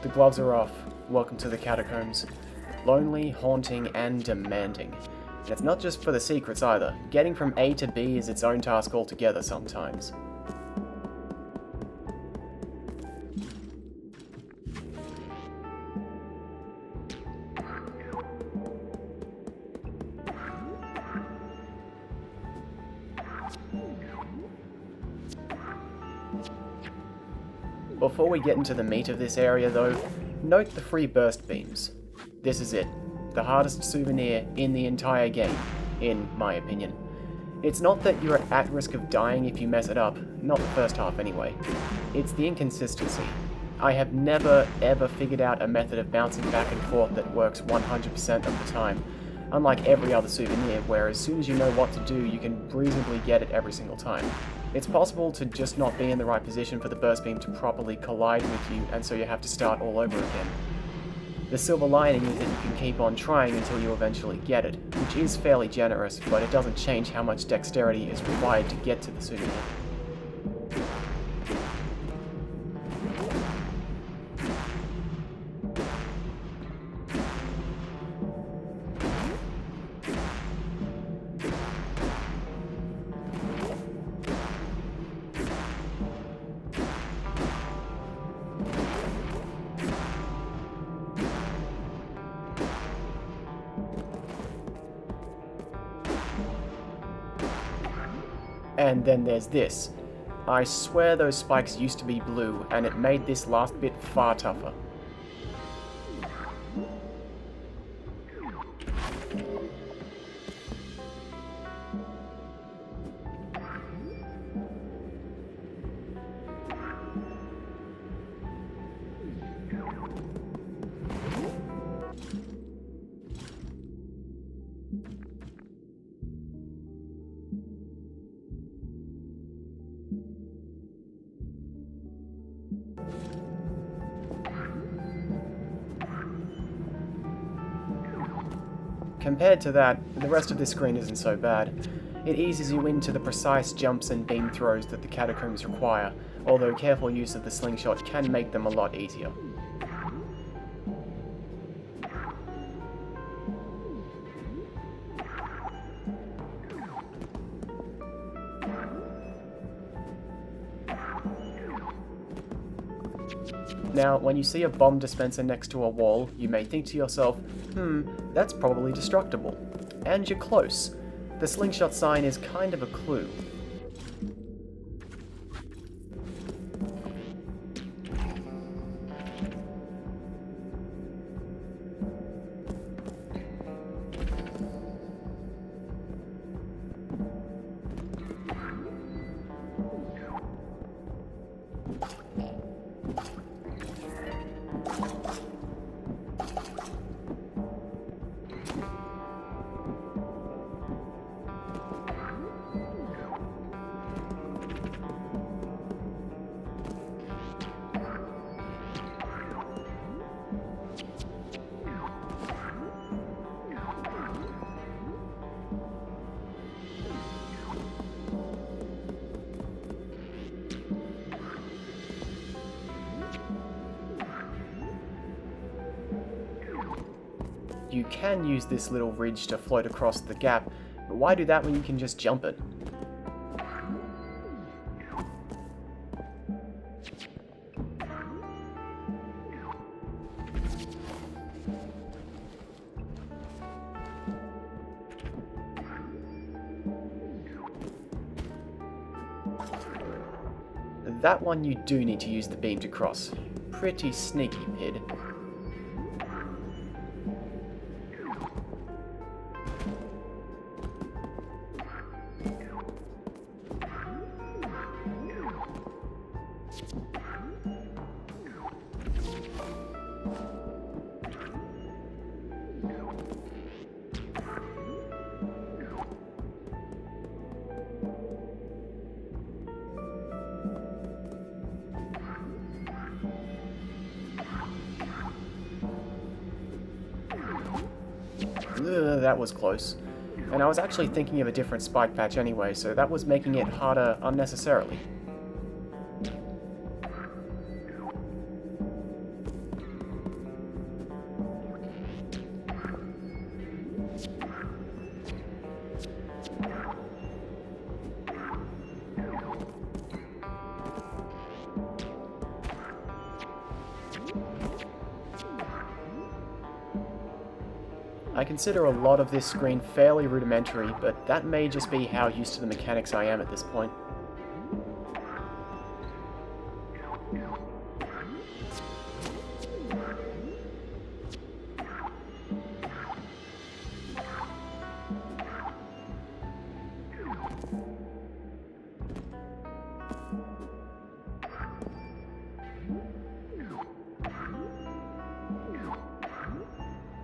The gloves are off. Welcome to the Catacombs. Lonely, haunting, and demanding. And it's not just for the secrets either. Getting from A to B is its own task altogether sometimes. Before we get into the meat of this area though, note the free burst beams. This is it. The hardest souvenir in the entire game, in my opinion. It's not that you're at risk of dying if you mess it up, not the first half anyway. It's the inconsistency. I have never ever figured out a method of bouncing back and forth that works 100% of the time, unlike every other souvenir where as soon as you know what to do you can reasonably get it every single time. It's possible to just not be in the right position for the burst beam to properly collide with you, and so you have to start all over again. The silver lining is that you can keep on trying until you eventually get it, which is fairly generous, but it doesn't change how much dexterity is required to get to the souvenir. And then there's this. I swear those spikes used to be blue, and it made this last bit far tougher. Compared to that, the rest of this screen isn't so bad. It eases you into the precise jumps and beam throws that the Catacombs require, although careful use of the slingshot can make them a lot easier. Now, when you see a bomb dispenser next to a wall, you may think to yourself, that's probably destructible. And you're close. The slingshot sign is kind of a clue. You can use this little ridge to float across the gap, but why do that when you can just jump it? That one you do need to use the beam to cross. Pretty sneaky, Pid. That was close. And I was actually thinking of a different spike patch anyway, so that was making it harder unnecessarily. I consider a lot of this screen fairly rudimentary, but that may just be how used to the mechanics I am at this point.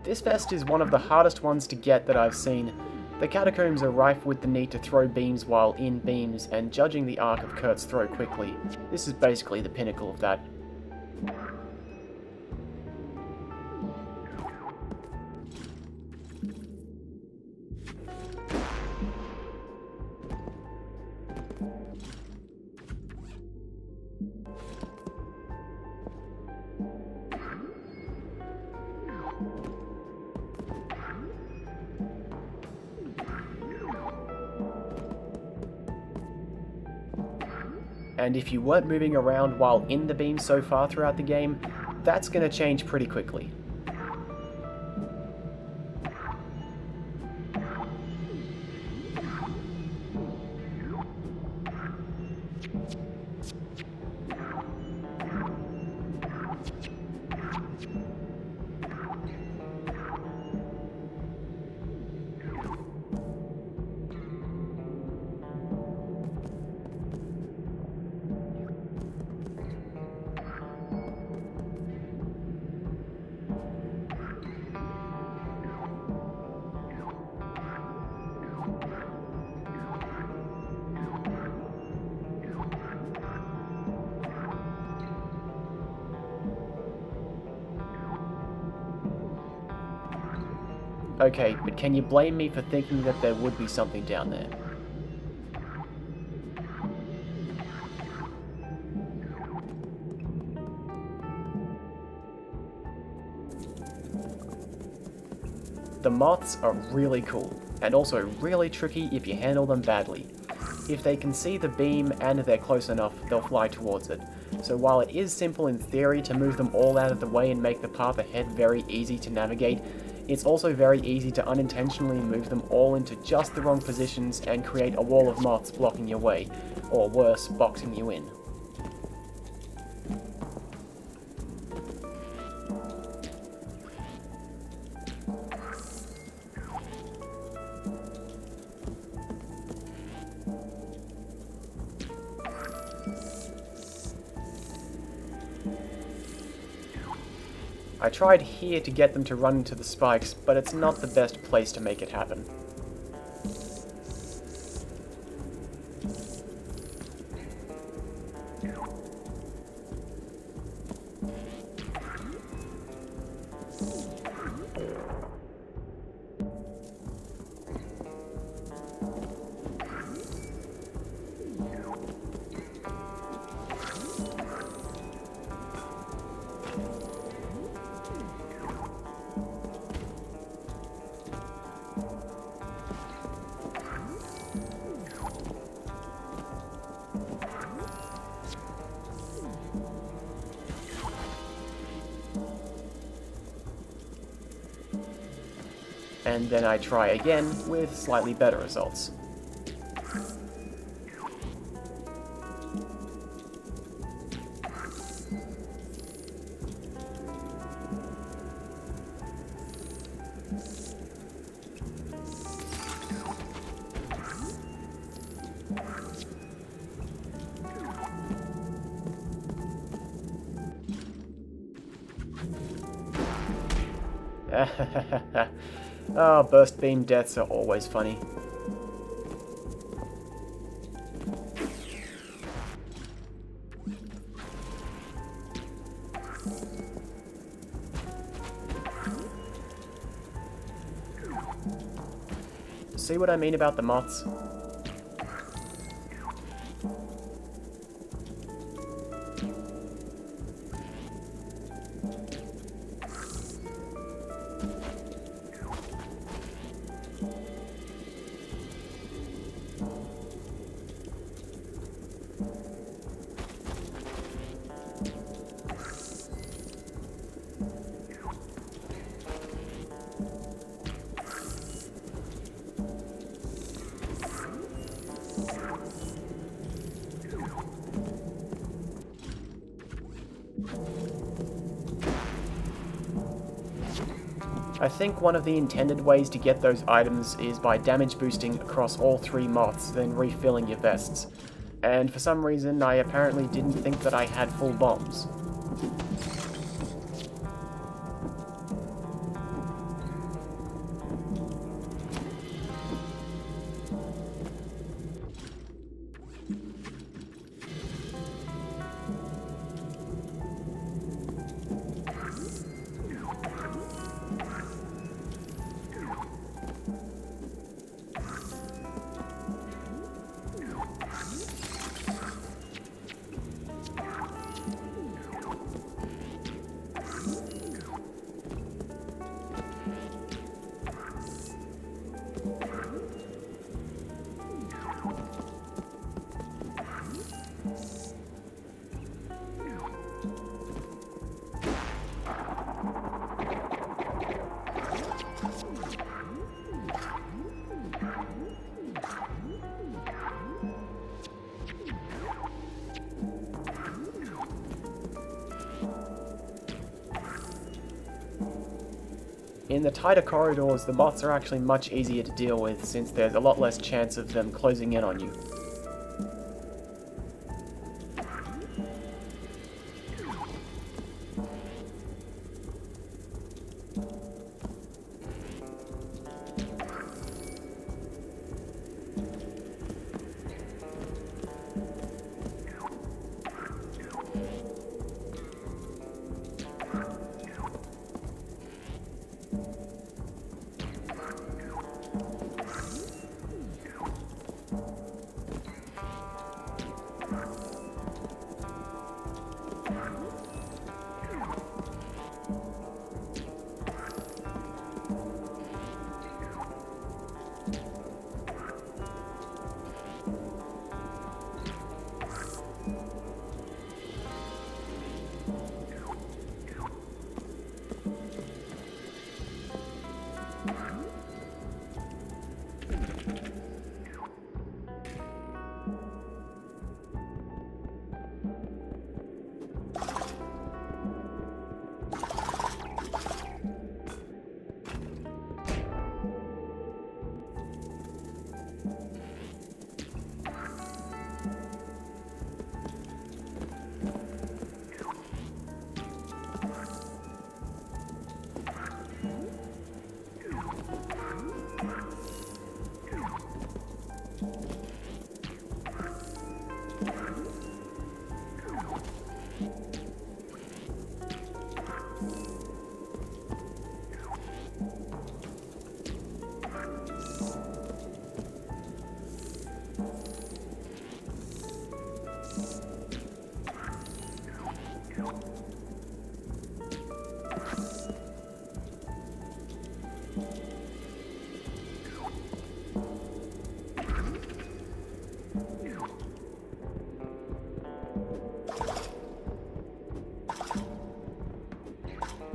This vest is one of the hardest ones to get that I've seen. The Catacombs are rife with the need to throw beams while in beams, and judging the arc of Kurt's throw quickly. This is basically the pinnacle of that. And if you weren't moving around while in the beam so far throughout the game, that's going to change pretty quickly. Okay, but can you blame me for thinking that there would be something down there? The moths are really cool, and also really tricky if you handle them badly. If they can see the beam and they're close enough, they'll fly towards it. So while it is simple in theory to move them all out of the way and make the path ahead very easy to navigate, it's also very easy to unintentionally move them all into just the wrong positions and create a wall of moths blocking your way, or worse, boxing you in. I tried here to get them to run into the spikes, but it's not the best place to make it happen. And then I try again with slightly better results. Oh, burst beam deaths are always funny. See what I mean about the moths? I think one of the intended ways to get those items is by damage boosting across all 3 moths, then refilling your vests. And for some reason, I apparently didn't think that I had full bombs. In the tighter corridors, the moths are actually much easier to deal with since there's a lot less chance of them closing in on you.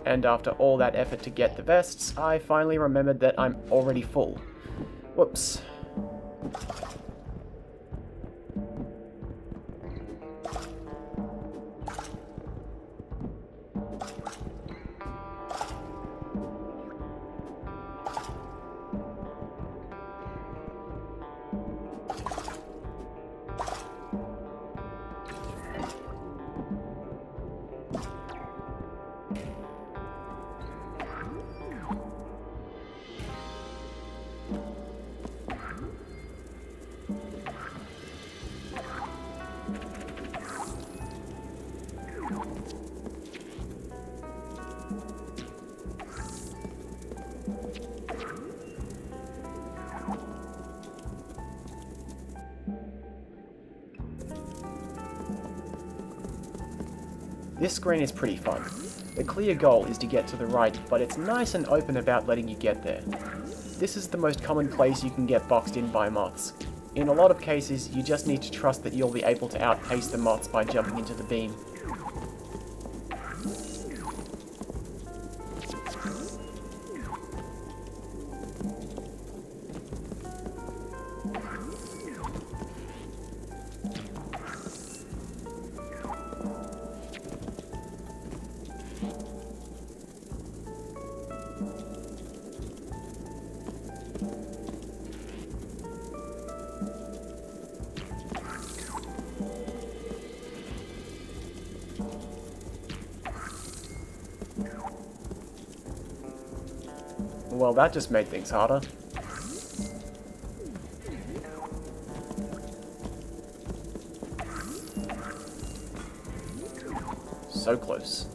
And after all that effort to get the vests, I finally remembered that I'm already full. Whoops. This screen is pretty fun. The clear goal is to get to the right, but it's nice and open about letting you get there. This is the most common place you can get boxed in by moths. In a lot of cases, you just need to trust that you'll be able to outpace the moths by jumping into the beam. well, that just made things harder. So close.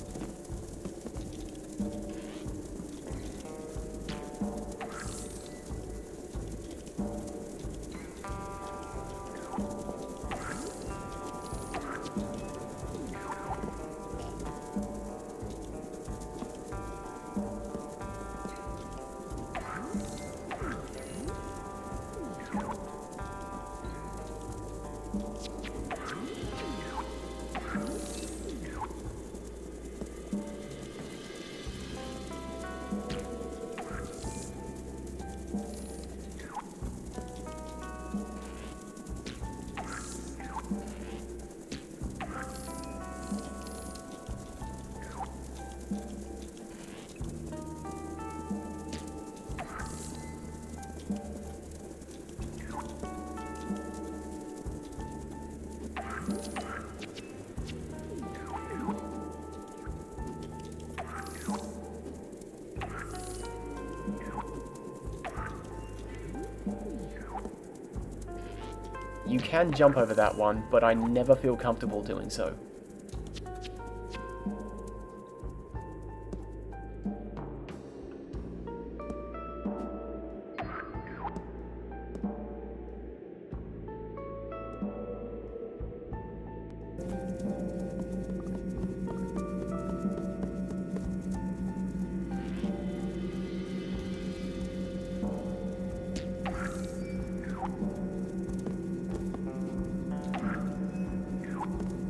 You can jump over that one, but I never feel comfortable doing so.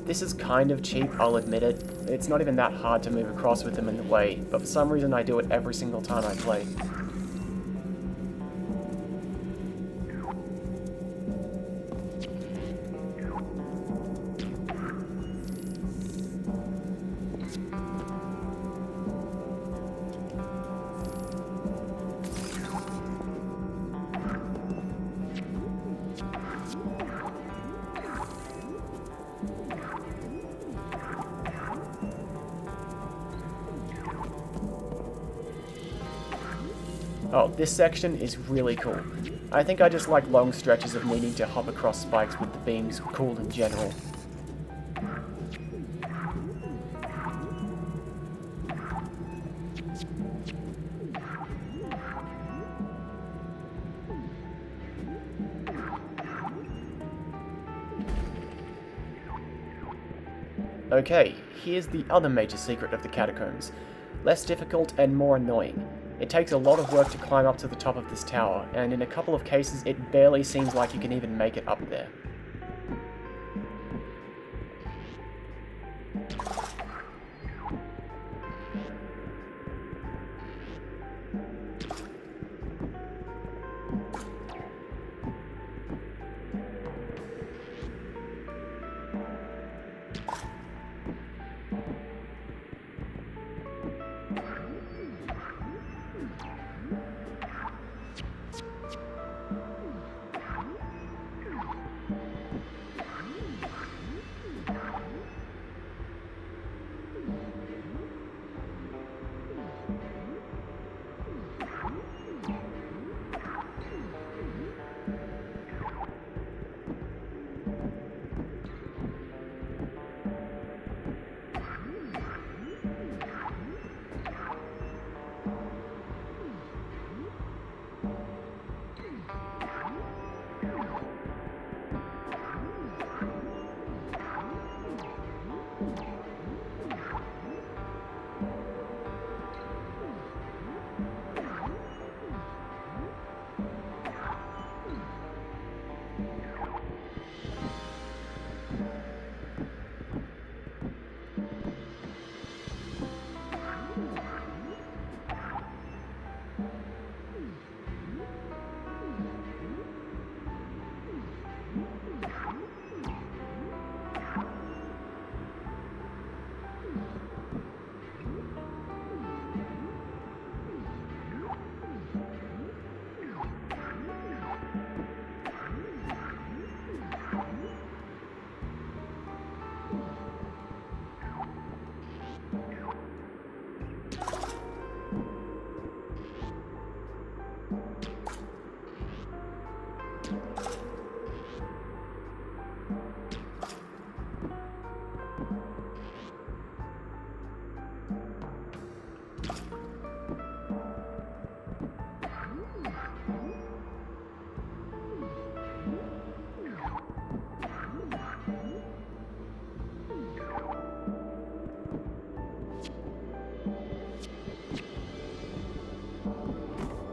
This is kind of cheap, I'll admit it. It's not even that hard to move across with them in the way, but for some reason I do it every single time I play. Oh, this section is really cool. I think I just like long stretches of needing to hop across spikes with the beams cool in general. Okay, here's the other major secret of the Catacombs. Less difficult and more annoying. It takes a lot of work to climb up to the top of this tower, and in a couple of cases it barely seems like you can even make it up there.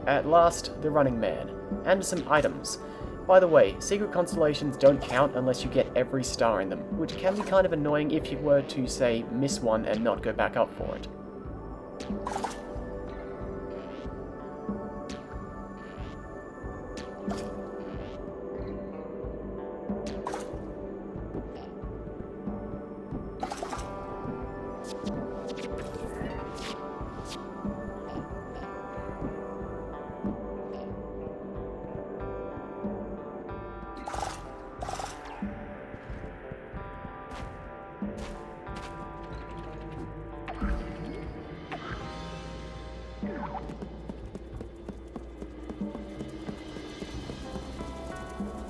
At last, the Running Man, and some items. By the way, secret constellations don't count unless you get every star in them, which can be kind of annoying if you were to, say, miss one and not go back up for it.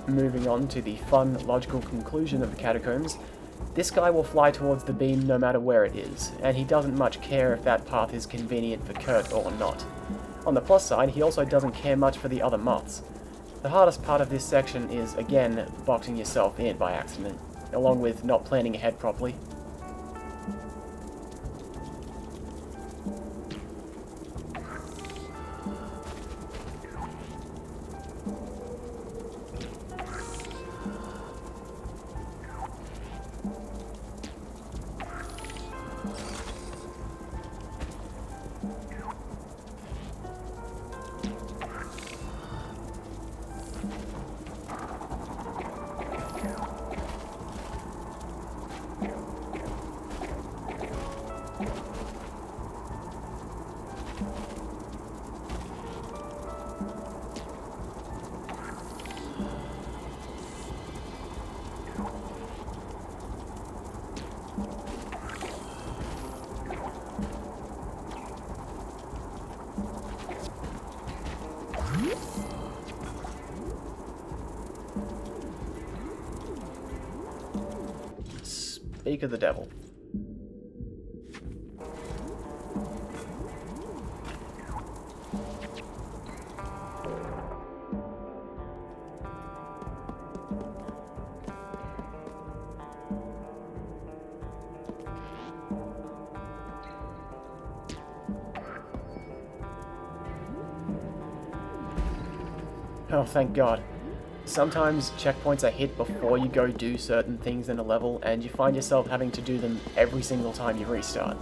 Moving on to the fun, logical conclusion of the Catacombs, this guy will fly towards the beam no matter where it is, and he doesn't much care if that path is convenient for Kurt or not. On the plus side, he also doesn't care much for the other moths. The hardest part of this section is, again, boxing yourself in by accident, along with not planning ahead properly. Speak of the devil. Oh, thank God. Sometimes checkpoints are hit before you go do certain things in a level, and you find yourself having to do them every single time you restart.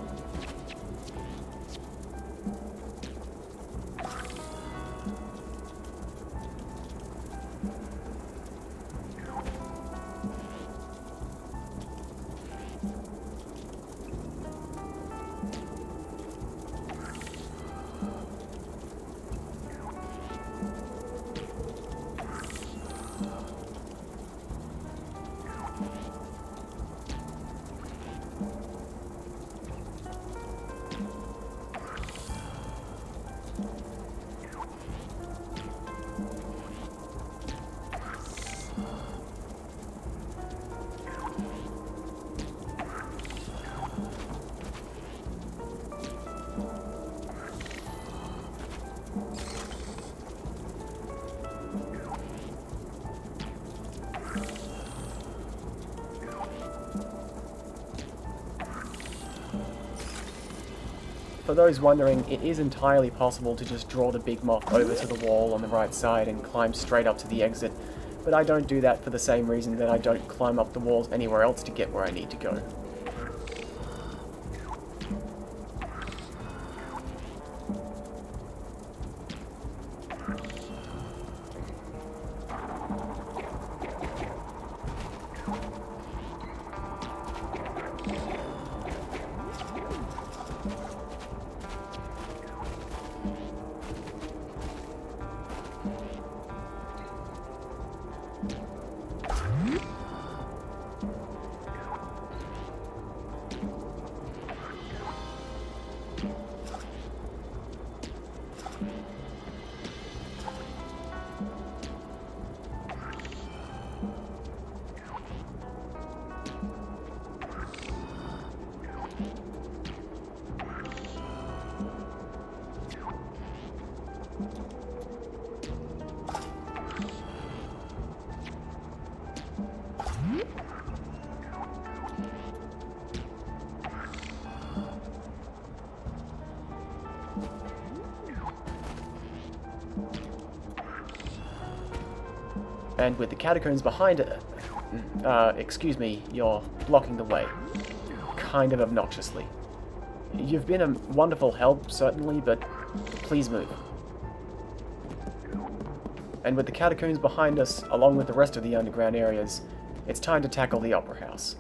For those wondering, it is entirely possible to just draw the big moth over to the wall on the right side and climb straight up to the exit, but I don't do that for the same reason that I don't climb up the walls anywhere else to get where I need to go. And with the catacombs behind it... excuse me, you're blocking the way. Kind of obnoxiously. You've been a wonderful help, certainly, but please move. And with the catacombs behind us, along with the rest of the underground areas, it's time to tackle the Opera House.